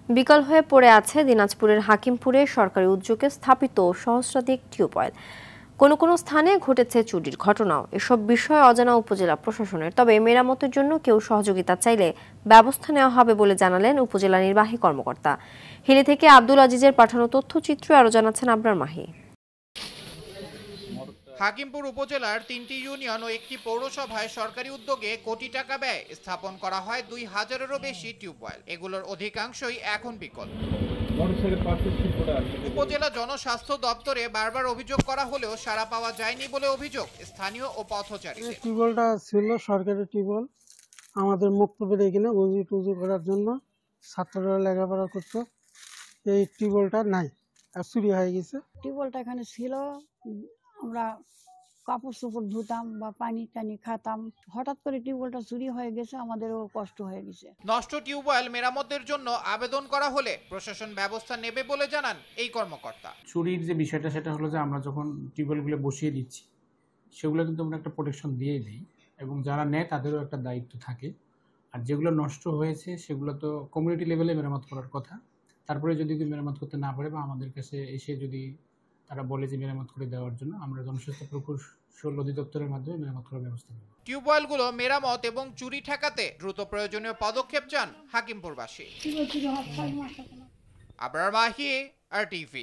বিকল হয়ে পড়ে আছে দিনাজপুরের হাকিমপুরে সরকারি উদ্যোগে স্থাপিত সহস্রাধিক টিউবওয়েল। কোনো কোনো স্থানে ঘটেছে চুরির ঘটনাও। এসব বিষয়ে অজানা উপজেলা প্রশাসনের, তবে মেরামতের জন্য কেউ সহযোগিতা চাইলে ব্যবস্থা নেওয়া হবে বলে জানালেন উপজেলা নির্বাহী কর্মকর্তা। হিলি থেকে আব্দুল আজিজের পাঠানো তথ্যচিত্র আরও জানাচ্ছেন আবরার মাহি। হাকিমপুর উপজেলার ৩টি ইউনিয়ন ও একটি পৌরসভায় সরকারি উদ্যোগে কোটি টাকা ব্যয় স্থাপন করা হয় ২,০০০-এরও বেশি টিউবওয়েল। এগুলোর অধিকাংশই এখন বিকল। উপজেলা জনস্বাস্থ্য দপ্তরে বারবার অভিযোগ করা হলেও সাড়া পাওয়া যায়নি বলে অভিযোগ স্থানীয় ও পথচারীদের। টিউবওয়েলটা ছিল সরকারি টিউবওয়েল, আমাদের মুক্তবের এখানে উজু টুজু করার জন্য ছাত্ররা লেখাপড়া করতো। এই টিউবওয়েলটা নাই, আর চুরি হয়ে গেছে। টিউবওয়েলটা এখানে ছিল, আমরা কাপড় চোপড় ধুতাম বা পানি টানি খাতাম। হঠাৎ করে টিউবওয়েলটা চুরি হয়ে গেছে, আমাদেরও কষ্ট হয়ে গেছে। নষ্ট টিউবওয়েল মেরামতের জন্য আবেদন করা হলে প্রশাসন ব্যবস্থা নেবে বলে জানান এই কর্মকর্তা। চুরির যে বিষয়টা সেটা হলো যে আমরা যখন টিউবওয়েলগুলো বসিয়ে দিচ্ছি সেগুলো কিন্তু আমরা একটা প্রোটেকশন দিয়ে দিই, এবং যারা নেয় তাদেরও একটা দায়িত্ব থাকে। আর যেগুলো নষ্ট হয়েছে সেগুলো তো কমিউনিটি লেভেলে মেরামত করার কথা। তারপরে যদি মেরামত করতে না পারে বা আমাদের কাছে এসে যদি তারা বলে যে মেরামত করে দেওয়ার জন্য, আমরা জনস্বাস্থ্য প্রকৌশল অধিদপ্তরের মাধ্যমে মেরামত করার ব্যবস্থা নেব। টিউবওয়েলগুলো মেরামত এবং চুরি ঠেকাতে দ্রুত প্রয়োজনীয় পদক্ষেপ চান হাকিমপুরবাসী। আবরার মাহি, RTV।